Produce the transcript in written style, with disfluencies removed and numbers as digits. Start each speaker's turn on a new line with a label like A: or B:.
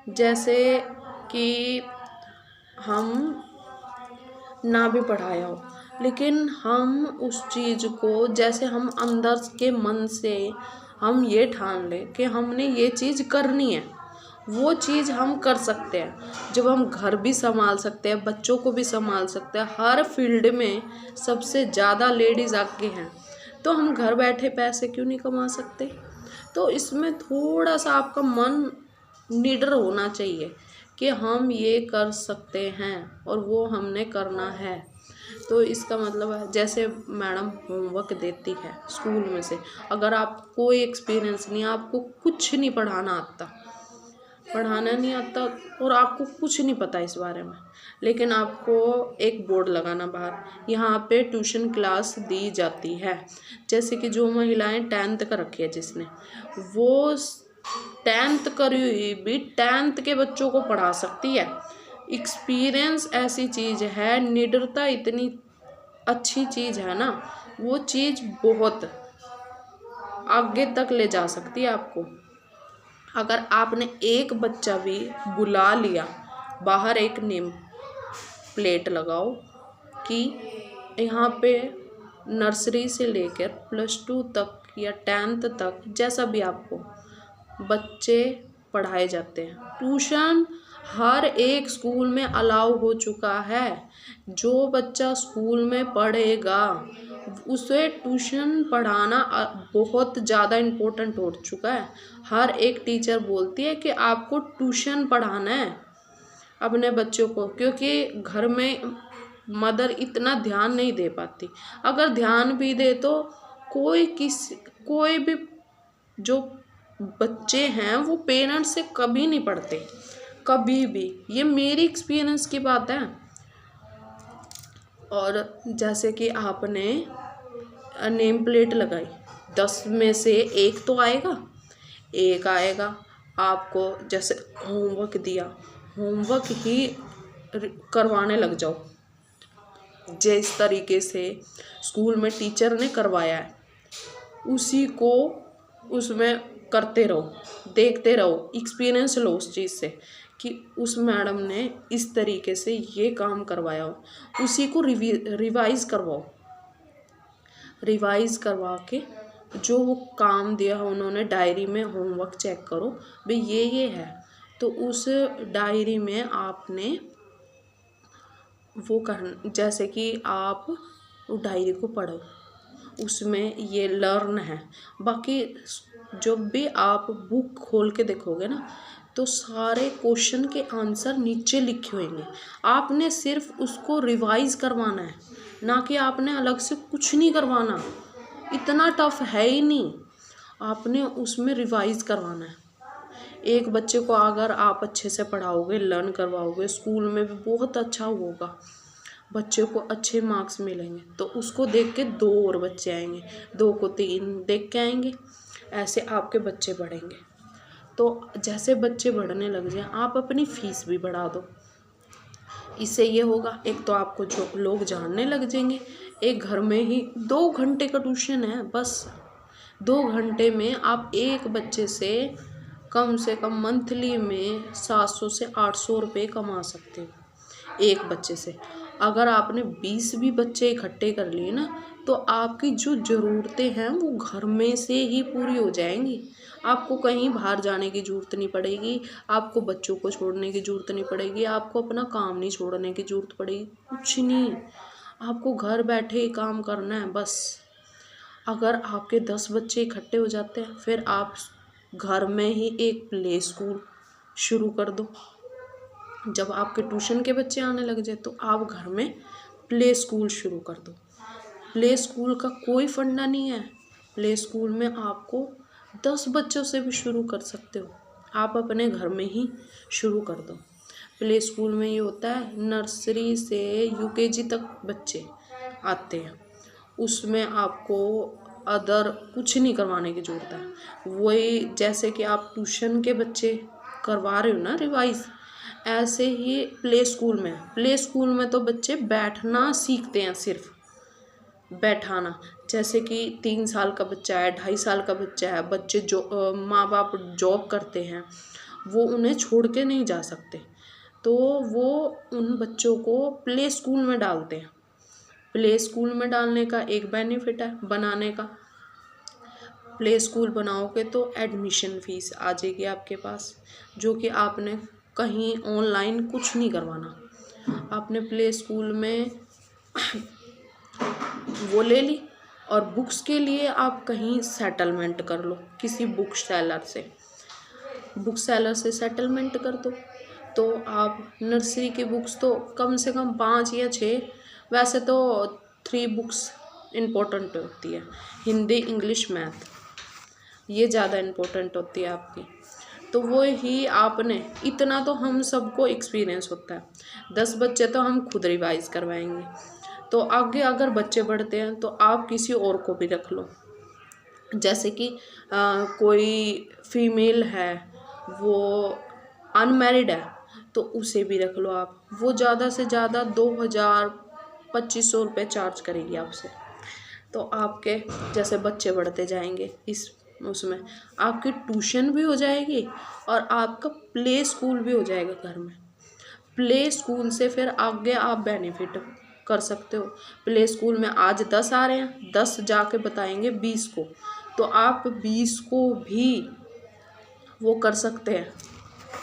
A: जैसे कि हम ना भी पढ़ाया हो, लेकिन हम उस चीज़ को जैसे हम अंदर के मन से हम ये ठान लें कि हमने ये चीज़ करनी है, वो चीज़ हम कर सकते हैं। जब हम घर भी संभाल सकते हैं, बच्चों को भी संभाल सकते हैं, हर फील्ड में सबसे ज़्यादा लेडीज़ आगे हैं, तो हम घर बैठे पैसे क्यों नहीं कमा सकते। तो इसमें थोड़ा सा आपका मन निडर होना चाहिए कि हम ये कर सकते हैं और वो हमने करना है। तो इसका मतलब है, जैसे मैडम होमवर्क देती है स्कूल में से, अगर आपको कोई एक्सपीरियंस नहीं, आपको कुछ नहीं पढ़ाना नहीं आता और आपको कुछ नहीं पता इस बारे में, लेकिन आपको एक बोर्ड लगाना बाहर, यहाँ पे ट्यूशन क्लास दी जाती है। जैसे कि जो महिलाएं 10th का रखी है जिसने, वो 10th करी हुई भी 10th के बच्चों को पढ़ा सकती है। एक्सपीरियंस ऐसी चीज़ है, निडरता इतनी अच्छी चीज़ है ना, वो चीज़ बहुत आगे तक ले जा सकती है आपको। अगर आपने एक बच्चा भी बुला लिया बाहर, एक नेम प्लेट लगाओ कि यहाँ पे नर्सरी से लेकर +2 तक या 10th तक जैसा भी आपको बच्चे पढ़ाए जाते हैं। ट्यूशन हर एक स्कूल में अलाउ हो चुका है। जो बच्चा स्कूल में पढ़ेगा उसे ट्यूशन पढ़ाना बहुत ज़्यादा इम्पोर्टेंट हो चुका है। हर एक टीचर बोलती है कि आपको ट्यूशन पढ़ाना है अपने बच्चों को, क्योंकि घर में मदर इतना ध्यान नहीं दे पाती। अगर ध्यान भी दे तो कोई भी जो बच्चे हैं वो पेरेंट्स से कभी नहीं पढ़ते, कभी भी। ये मेरी एक्सपीरियंस की बात है। और जैसे कि आपने नेम प्लेट लगाई, 10 में से एक तो आएगा। आपको जैसे होमवर्क दिया, होमवर्क ही करवाने लग जाओ जिस तरीके से स्कूल में टीचर ने करवाया है, उसी को उसमें करते रहो, देखते रहो, एक्सपीरियंस लो उस चीज़ से कि उस मैडम ने इस तरीके से ये काम करवाया हो, उसी को रिवाइज करवा के जो वो काम दिया है उन्होंने डायरी में, होमवर्क चेक करो भाई ये है, तो उस डायरी में आपने वो करना, जैसे कि आप डायरी को पढ़ो, उसमें ये लर्न है। बाकी जब भी आप बुक खोल के देखोगे ना, तो सारे क्वेश्चन के आंसर नीचे लिखे होंगे। आपने सिर्फ उसको रिवाइज करवाना है, ना कि आपने अलग से कुछ नहीं करवाना। इतना टफ है ही नहीं, आपने उसमें रिवाइज करवाना है। एक बच्चे को अगर आप अच्छे से पढ़ाओगे, लर्न करवाओगे, स्कूल में भी बहुत अच्छा होगा, बच्चे को अच्छे मार्क्स मिलेंगे, तो उसको देख के 2 और बच्चे आएंगे, 2 को 3 देख के आएंगे, ऐसे आपके बच्चे बढ़ेंगे। तो जैसे बच्चे बढ़ने लग जाए, आप अपनी फ़ीस भी बढ़ा दो। इससे ये होगा, एक तो आपको जो लोग जानने लग जाएंगे। एक घर में ही 2 घंटे का ट्यूशन है, बस 2 घंटे में आप एक बच्चे से कम मंथली में 700 से 800 रुपये कमा सकते हो एक बच्चे से। अगर आपने 20 भी बच्चे इकट्ठे कर लिए ना, तो आपकी जो ज़रूरतें हैं वो घर में से ही पूरी हो जाएंगी। आपको कहीं बाहर जाने की ज़रूरत नहीं पड़ेगी, आपको बच्चों को छोड़ने की ज़रूरत नहीं पड़ेगी, आपको अपना काम नहीं छोड़ने की ज़रूरत पड़ेगी, कुछ नहीं। आपको घर बैठे ही काम करना है बस। अगर आपके 10 बच्चे इकट्ठे हो जाते हैं, फिर आप घर में ही एक प्ले स्कूल शुरू कर दो। जब आपके ट्यूशन के बच्चे आने लग जाए, तो आप घर में प्ले स्कूल शुरू कर दो। प्ले स्कूल का कोई फंडा नहीं है। प्ले स्कूल में आपको 10 बच्चों से भी शुरू कर सकते हो, आप अपने घर में ही शुरू कर दो। प्ले स्कूल में ये होता है, नर्सरी से UKG तक बच्चे आते हैं, उसमें आपको अदर कुछ नहीं करवाने की ज़रूरत है। वही जैसे कि आप ट्यूशन के बच्चे करवा रहे हो ना रिवाइज, ऐसे ही प्ले स्कूल में तो बच्चे बैठना सीखते हैं, सिर्फ बैठाना। जैसे कि 3 साल का बच्चा है, 2.5 साल का बच्चा है, बच्चे जो माँ बाप जॉब करते हैं, वो उन्हें छोड़ के नहीं जा सकते, तो वो उन बच्चों को प्ले स्कूल में डालते हैं। प्ले स्कूल में डालने का एक बेनिफिट है बनाने का, प्ले स्कूल बनाओगे तो एडमिशन फ़ीस आ जाएगी आपके पास, जो कि आपने कहीं ऑनलाइन कुछ नहीं करवाना। आपने प्ले स्कूल में वो ले ली, और बुक्स के लिए आप कहीं सेटलमेंट कर लो किसी बुक सेलर से सेटलमेंट कर दो। तो आप नर्सरी की बुक्स तो कम से कम 5 या 6, वैसे तो 3 बुक्स इम्पोर्टेंट होती है, हिंदी, इंग्लिश, मैथ, ये ज़्यादा इम्पोर्टेंट होती है आपकी। तो वो ही आपने इतना तो हम सबको एक्सपीरियंस होता है, 10 बच्चे तो हम खुद रिवाइज करवाएंगे। तो आगे अगर बच्चे बढ़ते हैं तो आप किसी और को भी रख लो, जैसे कि कोई फीमेल है, वो अनमैरिड है, तो उसे भी रख लो आप। वो ज़्यादा से ज़्यादा 2000-2500 रुपये चार्ज करेगी आपसे। तो आपके जैसे बच्चे बढ़ते जाएंगे उसमें आपकी ट्यूशन भी हो जाएगी और आपका प्ले स्कूल भी हो जाएगा घर में। प्ले स्कूल से फिर आगे आप बेनिफिट कर सकते हो। प्ले स्कूल में आज 10 आ रहे हैं, 10 जाके बताएंगे 20 को, तो आप 20 को भी वो कर सकते हैं,